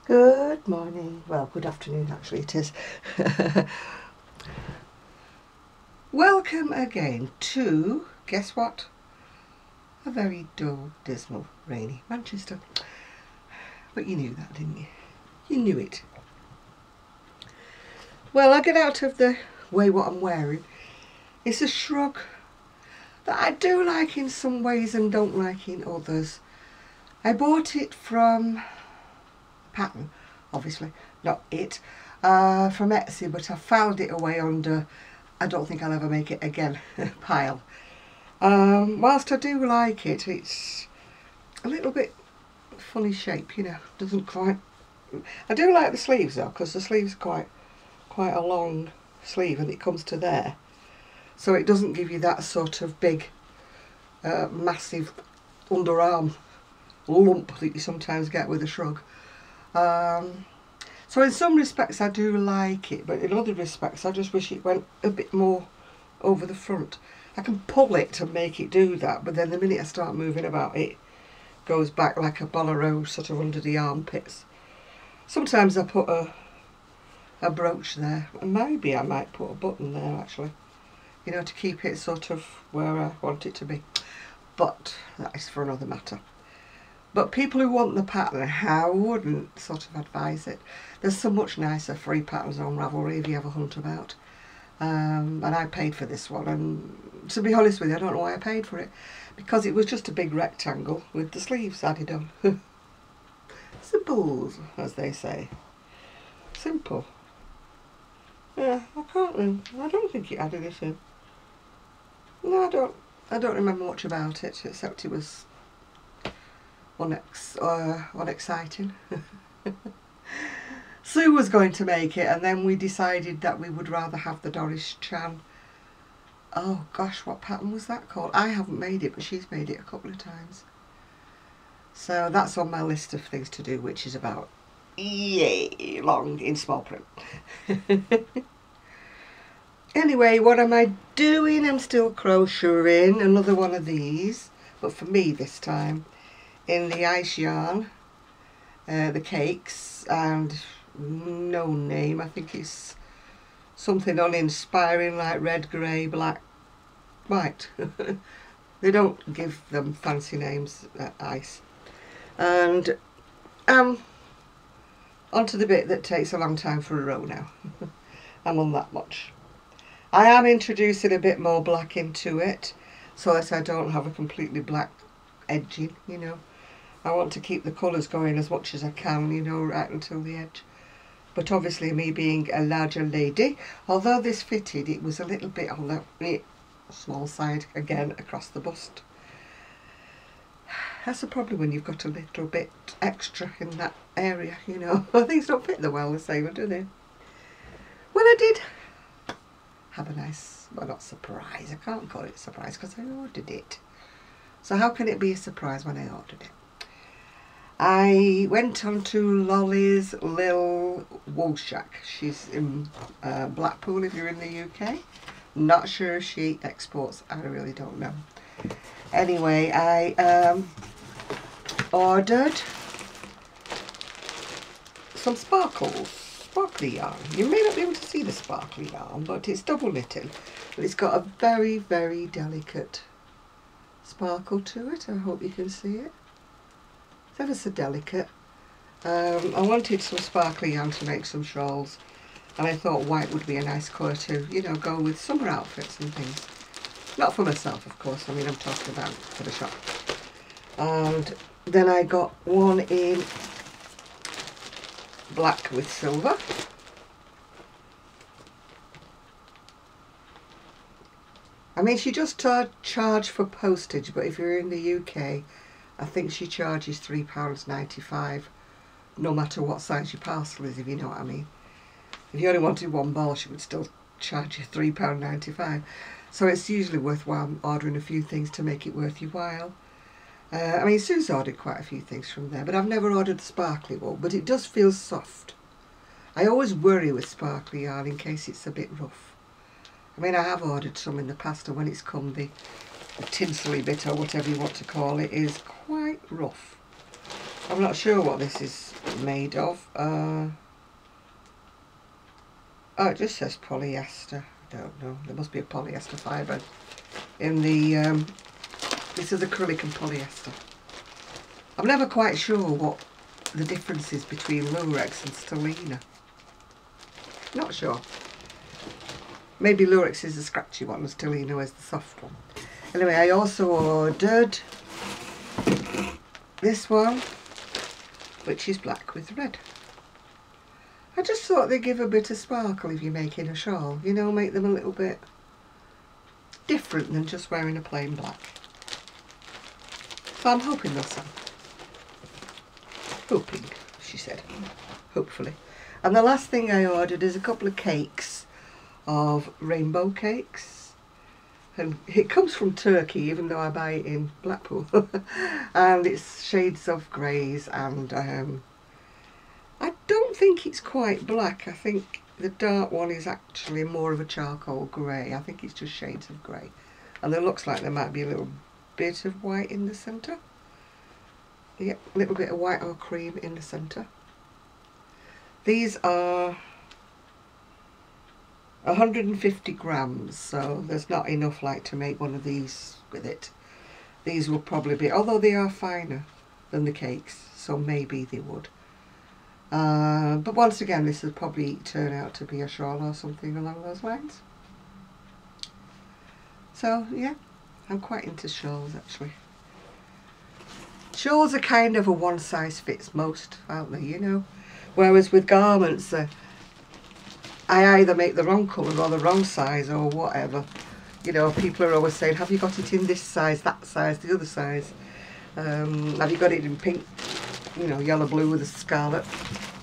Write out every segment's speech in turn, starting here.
Good morning. Well, good afternoon actually it is. Welcome again to, guess what? A very dull, dismal, rainy Manchester. But you knew that, didn't you? You knew it. Well, I get out of the way what I'm wearing. It's a shrug that I do like in some ways and don't like in others. I bought it from pattern, obviously, not it, from Etsy, but I found it away under I don't think I'll ever make it again pile. Whilst I do like it, it's a little bit funny shape, you know, doesn't quite. I do like the sleeves though, because the sleeves are quite a long sleeve and it comes to there, so it doesn't give you that sort of big massive underarm lump that you sometimes get with a shrug. So in some respects I do like it, but in other respects I just wish it went a bit more over the front. I can pull it to make it do that, but then the minute I start moving about it goes back like a bolero sort of under the armpits. Sometimes I put a brooch there, and maybe I might put a button there actually, you know, to keep it sort of where I want it to be, but that is for another matter. But people who want the pattern, I wouldn't sort of advise it. There's so much nicer free patterns on Ravelry if you have a hunt about. And I paid for this one, and to be honest with you, I don't know why I paid for it. Because it was just a big rectangle with the sleeves added on. Simples, as they say. Simple. Yeah, I don't think it added it in. No, I don't remember much about it, except it was unexciting. Sue was going to make it, and then we decided that we would rather have the Doris Chan. Oh gosh, what pattern was that called? I haven't made it, but she's made it a couple of times. So that's on my list of things to do, which is about yay long in small print. Anyway, what am I doing? I'm still crocheting another one of these, but for me this time, in the ice yarn, the cakes, and no name, I think it's something uninspiring like red, grey, black, white. They don't give them fancy names at ice. And onto the bit that takes a long time for a row now. I'm on that much. I am introducing a bit more black into it so that I don't have a completely black edging, you know. I want to keep the colours going as much as I can, you know, right until the edge. But obviously me being a larger lady, although this fitted, it was a little bit on the small side again across the bust. That's the problem when you've got a little bit extra in that area, you know. Things don't fit well the same, do they? Well, I did have a nice, well, not surprise, I can't call it a surprise because I ordered it. So how can it be a surprise when I ordered it? I went on to Lolly's Lil Wool Shack. She's in Blackpool if you're in the UK. Not sure if she exports, I really don't know. Anyway, I ordered some sparkly yarn. You may not be able to see the sparkly yarn, but it's double knitting. But it's got a very, very delicate sparkle to it. I hope you can see it. It's ever so delicate. I wanted some sparkly yarn to make some shawls, and I thought white would be a nice colour to, you know, go with summer outfits and things. Not for myself, of course, I mean I'm talking about for the shop. And then I got one in black with silver. I mean, she just charged for postage, but if you're in the UK, I think she charges £3.95 no matter what size your parcel is, if you know what I mean. If you only wanted one ball, she would still charge you £3.95. So it's usually worthwhile ordering a few things to make it worth your while. I mean, Sue's ordered quite a few things from there, but I've never ordered the sparkly one, but it does feel soft. I always worry with sparkly yarn in case it's a bit rough. I mean, I have ordered some in the past, and when it's come, the tinsely bit, or whatever you want to call it, is quite rough. I'm not sure what this is made of. Oh, it just says polyester. I don't know. There must be a polyester fibre in the... this is acrylic and polyester. I'm never quite sure what the difference is between Lurex and Stellina. Not sure. Maybe Lurex is the scratchy one and Stellina is the soft one. Anyway, I also ordered this one, which is black with red. I just thought they'd give a bit of sparkle if you're making a shawl, you know, make them a little bit different than just wearing a plain black. So I'm hoping they'll sell. Hoping, she said, hopefully. And the last thing I ordered is a couple of cakes of rainbow cakes. And it comes from Turkey, even though I buy it in Blackpool. And it's shades of greys, and I don't think it's quite black. I think the dark one is actually more of a charcoal grey. I think it's just shades of grey. And it looks like there might be a little bit of white in the centre. Yep, a little bit of white or cream in the centre. These are 150 grams, so there's not enough like to make one of these with it. These will probably be, although they are finer than the cakes, so maybe they would. But once again, this will probably turn out to be a shawl or something along those lines. So yeah, I'm quite into shawls actually. Shawls are kind of a one size fits most, aren't they, you know? Whereas with garments, I either make the wrong colour or the wrong size or whatever. You know, people are always saying, have you got it in this size, that size, the other size? Have you got it in pink, you know, yellow, blue with a scarlet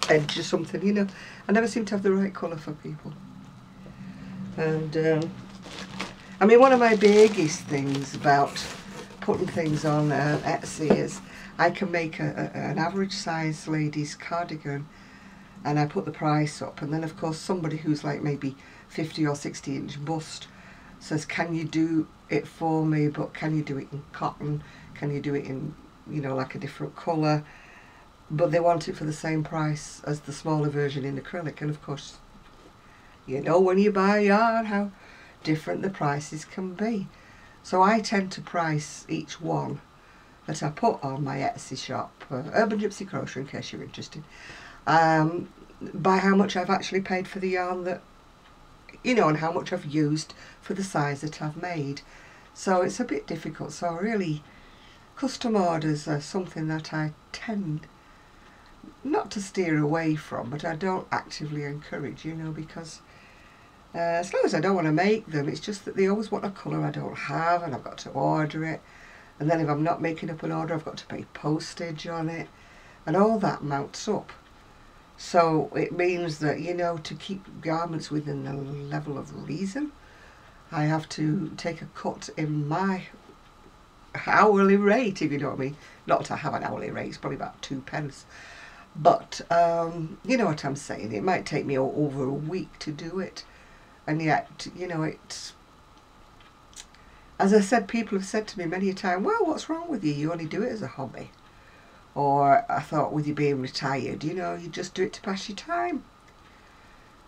edge or something, you know? I never seem to have the right colour for people. And, I mean, one of my biggest things about putting things on Etsy is I can make an average size lady's cardigan, and I put the price up, and then of course somebody who's like maybe 50 or 60 inch bust says, can you do it for me, but can you do it in cotton, can you do it in, you know, like a different colour, but they want it for the same price as the smaller version in acrylic. And of course, you know, when you buy yarn how different the prices can be. So I tend to price each one that I put on my Etsy shop, Urban Gypsy Crochet in case you're interested, by how much I've actually paid for the yarn that, you know, and how much I've used for the size that I've made. So it's a bit difficult. So really, custom orders are something that I tend not to steer away from, but I don't actively encourage, you know, because as long as I don't want to make them, it's just that they always want a colour I don't have, and I've got to order it. And then if I'm not making up an order, I've got to pay postage on it, and all that mounts up. So it means that, you know, to keep garments within the level of reason, I have to take a cut in my hourly rate, if you know what I mean. Not to have an hourly rate, it's probably about 2p. But, you know what I'm saying, it might take me over a week to do it. And yet, you know, it's, as I said, people have said to me many a time, well, what's wrong with you? You only do it as a hobby. Or I thought with you being retired, you know, you just do it to pass your time.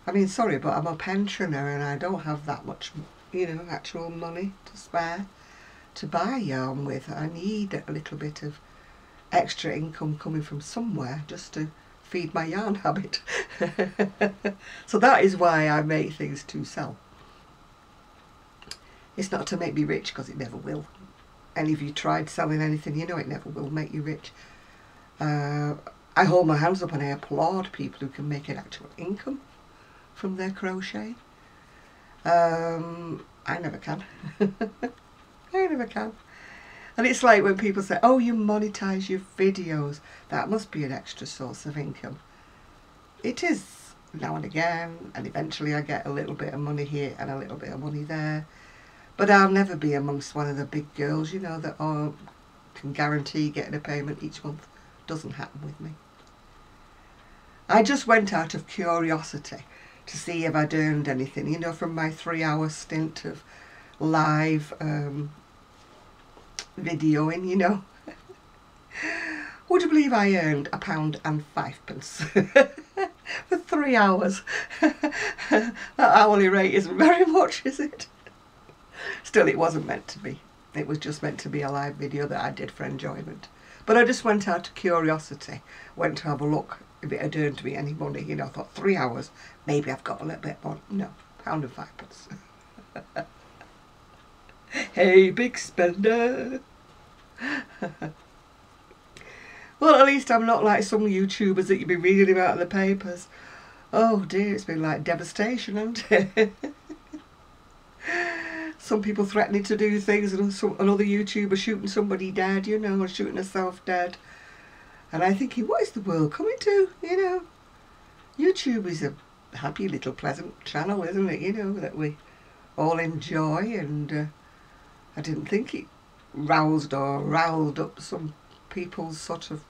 I mean, sorry, but I'm a pensioner and I don't have that much, you know, actual money to spare to buy yarn with. I need a little bit of extra income coming from somewhere just to feed my yarn habit. So that is why I make things to sell. It's not to make me rich, because it never will. And if you tried selling anything, you know it never will make you rich. I hold my hands up and I applaud people who can make an actual income from their crochet. I never can. I never can. And it's like when people say, oh, you monetize your videos, that must be an extra source of income. It is now and again, and eventually I get a little bit of money here and a little bit of money there. But I'll never be amongst one of the big girls, you know, that can guarantee getting a payment each month. Doesn't happen with me. I just went out of curiosity to see if I'd earned anything, you know, from my 3-hour stint of live videoing, you know. Would you believe I earned £1.05 for 3 hours? That hourly rate isn't very much, is it? Still, it wasn't meant to be. It was just meant to be a live video that I did for enjoyment. But I just went out of curiosity, went to have a look if it had earned me any money. You know, I thought 3 hours, maybe I've got a little bit more. No, £1.05. Hey, big spender. Well, at least I'm not like some YouTubers that you've been reading about in the papers. Oh dear, it's been like devastation, hasn't it? Some people threatening to do things, and another YouTuber shooting somebody dead, you know, or shooting herself dead. And I'm thinking, what is the world coming to, you know? YouTube is a happy little pleasant channel, isn't it, you know, that we all enjoy, and I didn't think it roused or riled up some people's sort of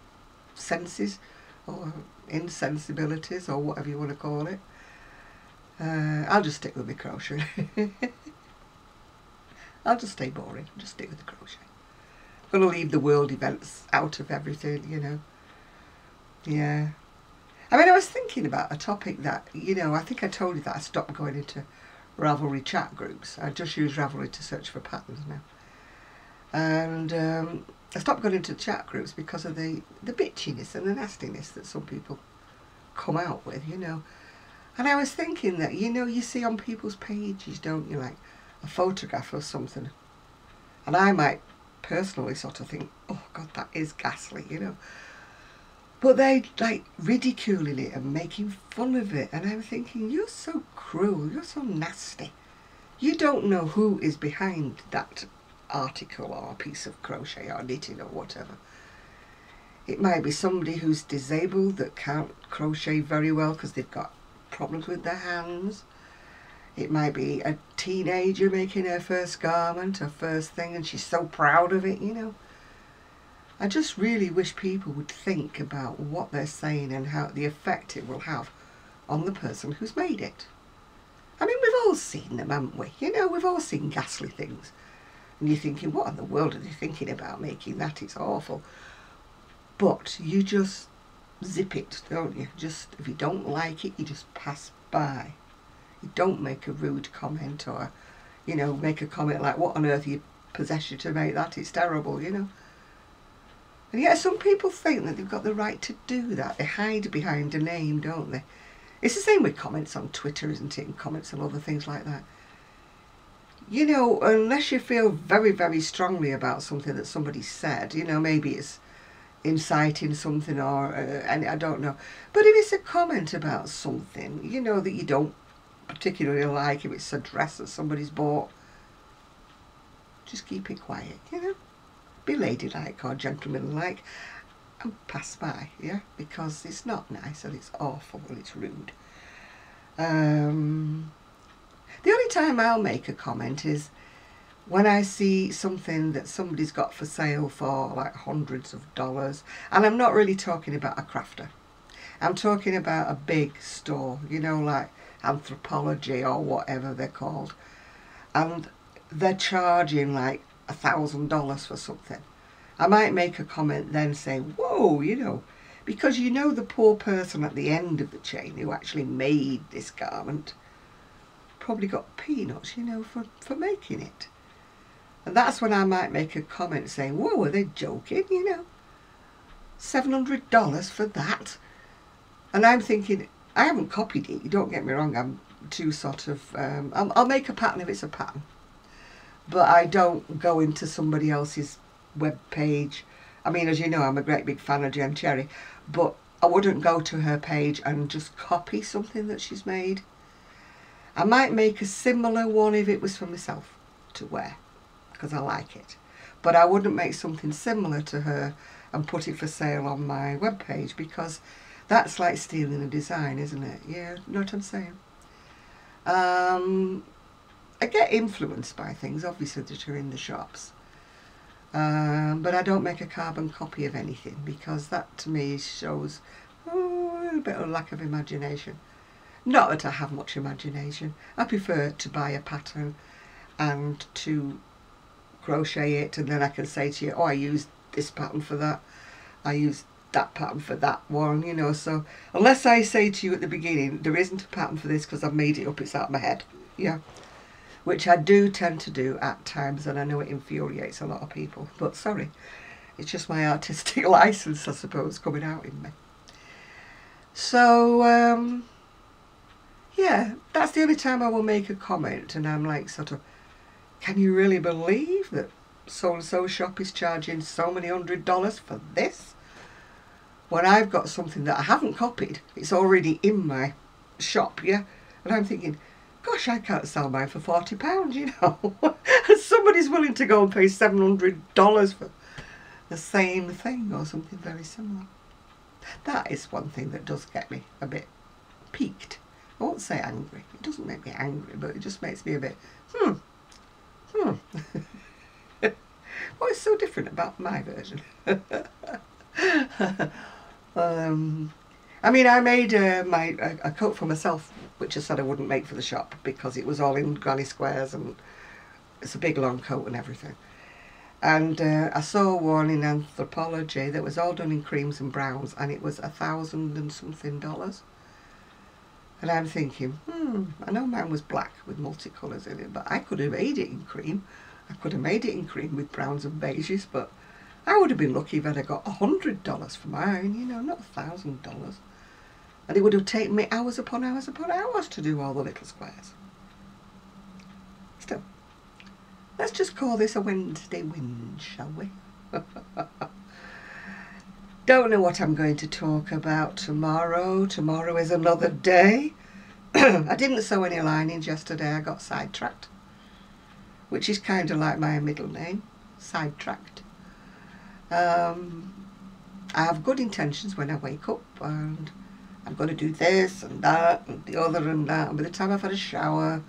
senses or insensibilities or whatever you want to call it. I'll just stick with my crochet. I'll just stay boring, just stick with the crochet. I'm going to leave the world events out of everything, you know. Yeah. I mean, I was thinking about a topic that, you know, I think I told you that I stopped going into Ravelry chat groups. I just use Ravelry to search for patterns now. And I stopped going into chat groups because of the bitchiness and the nastiness that some people come out with, you know. And I was thinking that, you know, you see on people's pages, don't you, like a photograph or something. And I might personally sort of think, oh God, that is ghastly, you know. But they like ridiculing it and making fun of it. And I'm thinking, you're so cruel, you're so nasty. You don't know who is behind that article or piece of crochet or knitting or whatever. It might be somebody who's disabled that can't crochet very well because they've got problems with their hands. It might be a teenager making her first garment, her first thing, and she's so proud of it, you know. I just really wish people would think about what they're saying and how the effect it will have on the person who's made it. I mean, we've all seen them, haven't we? You know, we've all seen ghastly things. And you're thinking, what in the world are they thinking about making that? It's awful. But you just zip it, don't you? Just, if you don't like it, you just pass by. You don't make a rude comment or, you know, make a comment like, what on earth you possess you to make that? It's terrible, you know. And yet some people think that they've got the right to do that. They hide behind a name, don't they? It's the same with comments on Twitter, isn't it? And comments and other things like that. You know, unless you feel very, very strongly about something that somebody said, you know, maybe it's inciting something or, and I don't know. But if it's a comment about something, you know, that you don't particularly like, if it's a dress that somebody's bought, just keep it quiet, you know. Be ladylike or gentlemanlike and pass by, yeah, because it's not nice and it's awful and it's rude. The only time I'll make a comment is when I see something that somebody's got for sale for like hundreds of dollars, and I'm not really talking about a crafter. I'm talking about a big store, you know, like Anthropology or whatever they're called, and they're charging like $1,000 for something. I might make a comment then saying, whoa, you know, because you know the poor person at the end of the chain who actually made this garment probably got peanuts, you know, for making it. And that's when I might make a comment saying, whoa, are they joking, you know? $700 for that? And I'm thinking, I haven't copied it, don't get me wrong, I'm too sort of, I'll make a pattern if it's a pattern. But I don't go into somebody else's web page. I mean, as you know, I'm a great big fan of Jen Cherry, but I wouldn't go to her page and just copy something that she's made. I might make a similar one if it was for myself to wear, because I like it. But I wouldn't make something similar to her and put it for sale on my web page, because that's like stealing a design, isn't it? Yeah, you know what I'm saying? I get influenced by things, obviously, that are in the shops. But I don't make a carbon copy of anything, because that to me shows a little bit of lack of imagination. Not that I have much imagination. I prefer to buy a pattern and to crochet it, and then I can say to you, oh, I used this pattern for that. I used that pattern for that one, you know. So unless I say to you at the beginning, there isn't a pattern for this because I've made it up, it's out of my head, yeah. Which I do tend to do at times, and I know it infuriates a lot of people. But sorry, it's just my artistic license, I suppose, coming out in me. So, yeah, that's the only time I will make a comment, and I'm like sort of, can you really believe that so-and-so shop is charging so many $100s for this? When I've got something that I haven't copied, it's already in my shop, yeah? And I'm thinking, gosh, I can't sell mine for £40, you know. And somebody's willing to go and pay $700 for the same thing or something very similar. That is one thing that does get me a bit piqued. I won't say angry. It doesn't make me angry, but it just makes me a bit, What's so different about my version? I mean, I made a coat for myself, which I said I wouldn't make for the shop because it was all in granny squares and it's a big long coat and everything. And I saw one in Anthropology that was all done in creams and browns, and it was $1,000 and something. And I'm thinking, I know mine was black with multicolours in it, but I could have made it in cream. I could have made it in cream with browns and beiges, but I would have been lucky if I'd have got $100 for mine, you know, not $1,000. And it would have taken me hours upon hours upon hours to do all the little squares. Still, let's just call this a Wednesday whinge, shall we? Don't know what I'm going to talk about tomorrow. Tomorrow is another day. I didn't sew any linings yesterday. I got sidetracked, which is kind of like my middle name, sidetracked. I have good intentions when I wake up, and I'm going to do this and that and the other and that. And by the time I've had a shower,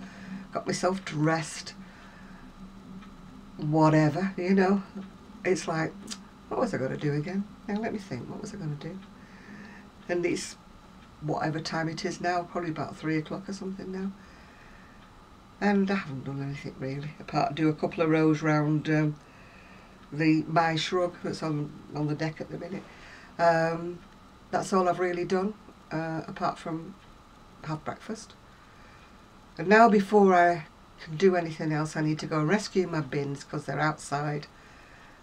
got myself dressed, whatever, you know, it's like, what was I going to do again? Now let me think, what was I going to do? And it's whatever time it is now, probably about 3 o'clock or something now. And I haven't done anything really, apart do a couple of rows round my shrug that's on the deck at the minute. That's all I've really done, apart from have breakfast. And now before I can do anything else, I need to go and rescue my bins because they're outside.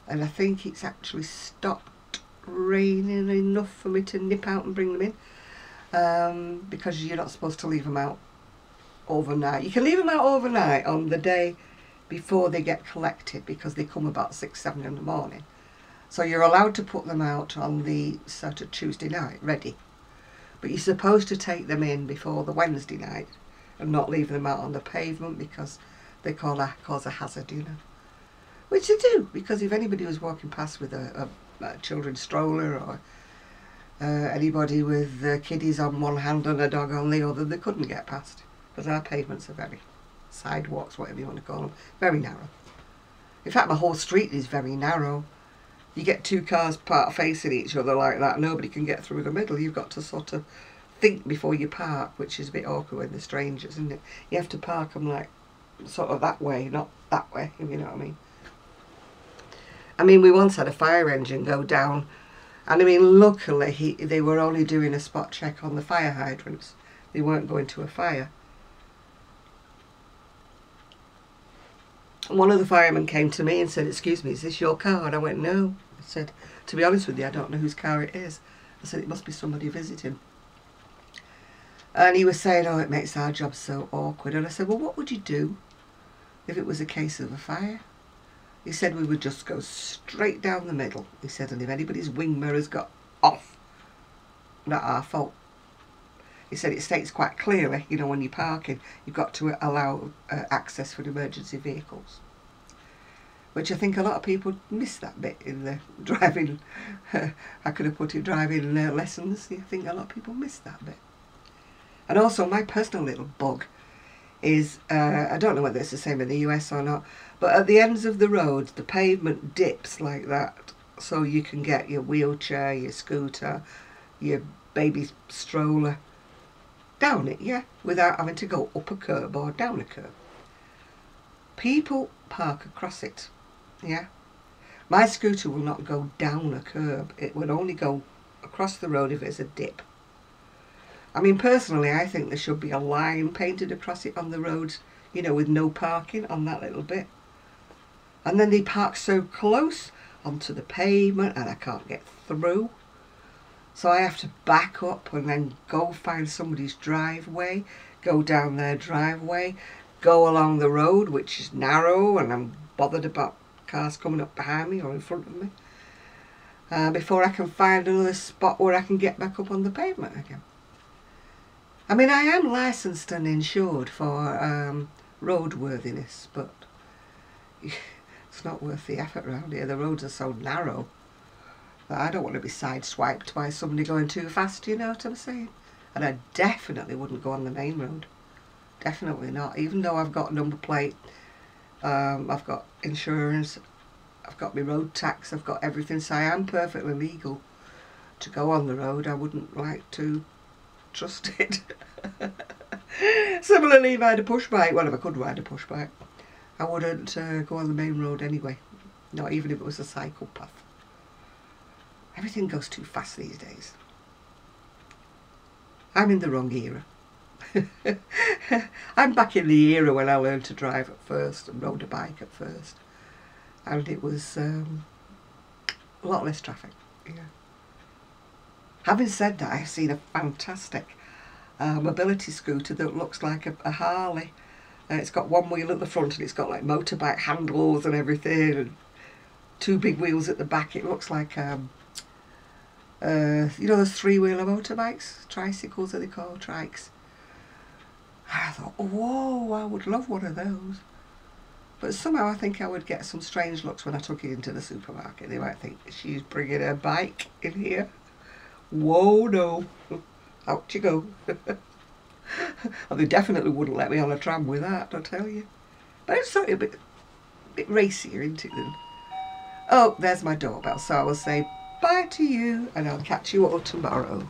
And I think it's actually stopped raining enough for me to nip out and bring them in, because you're not supposed to leave them out overnight. You can leave them out overnight on the day before they get collected because they come about 6, 7 in the morning. So you're allowed to put them out on the sort of Tuesday night ready, but you're supposed to take them in before the Wednesday night and not leave them out on the pavement because they cause a hazard, you know. Which they do, because if anybody was walking past with a children's stroller or anybody with kiddies on one hand and a dog on the other, they couldn't get past because our pavements are very, sidewalks, whatever you want to call them, very narrow. In fact, my whole street is very narrow. You get 2 cars facing each other like that, nobody can get through the middle. You've got to sort of think before you park, which is a bit awkward when they're strangers, isn't it? You have to park them like sort of that way, not that way, if you know what I mean. I mean, we once had a fire engine go down, and I mean, luckily they were only doing a spot check on the fire hydrants. They weren't going to a fire. One of the firemen came to me and said, "Excuse me, is this your car?" And I went, "No." I said, "To be honest with you, I don't know whose car it is." I said, "It must be somebody visiting." And he was saying, "Oh, it makes our job so awkward." And I said, "Well, what would you do if it was a case of a fire?" He said, "We would just go straight down the middle." He said, "And if anybody's wing mirrors got off, not our fault." He said, "It states quite clearly, you know, when you're parking, you've got to allow access for emergency vehicles." Which I think a lot of people miss that bit in the driving, I could have put it driving lessons. I think a lot of people miss that bit. And also my personal little bug is, I don't know whether it's the same in the US or not, but at the ends of the road, the pavement dips like that, so you can get your wheelchair, your scooter, your baby stroller down it, yeah, without having to go up a curb or down a curb. People park across it, yeah. My scooter will not go down a curb, it will only go across the road if it's a dip. I mean, personally, I think there should be a line painted across it on the road, you know, with no parking on that little bit. And then they park so close onto the pavement and I can't get through. So I have to back up and then go find somebody's driveway, go down their driveway, go along the road, which is narrow, and I'm bothered about cars coming up behind me or in front of me, before I can find another spot where I can get back up on the pavement again. I mean, I am licensed and insured for roadworthiness, but it's not worth the effort around here. The roads are so narrow that I don't want to be sideswiped by somebody going too fast, you know what I'm saying? And I definitely wouldn't go on the main road. Definitely not. Even though I've got a number plate, I've got insurance, I've got my road tax, I've got everything, so I am perfectly legal to go on the road. I wouldn't like to trust it. Similarly, if I had a push bike, well, if I could ride a push bike, I wouldn't go on the main road anyway, not even if it was a cycle path. Everything goes too fast these days. I'm in the wrong era. I'm back in the era when I learned to drive at first and rode a bike at first, and it was a lot less traffic. Yeah. Having said that, I've seen a fantastic mobility scooter that looks like a Harley. It's got one wheel at the front and it's got like motorbike handles and everything, and two big wheels at the back. It looks like you know those three-wheeler motorbikes, tricycles are they called, trikes. I thought, whoa, I would love one of those. But somehow I think I would get some strange looks when I took it into the supermarket. They might think she's bringing her bike in here. Whoa, no. Out you go. And they definitely wouldn't let me on a tram with that, I'll tell you. But it's sort of a bit racier, isn't it, then? Oh, there's my doorbell. So I will say bye to you, and I'll catch you all tomorrow.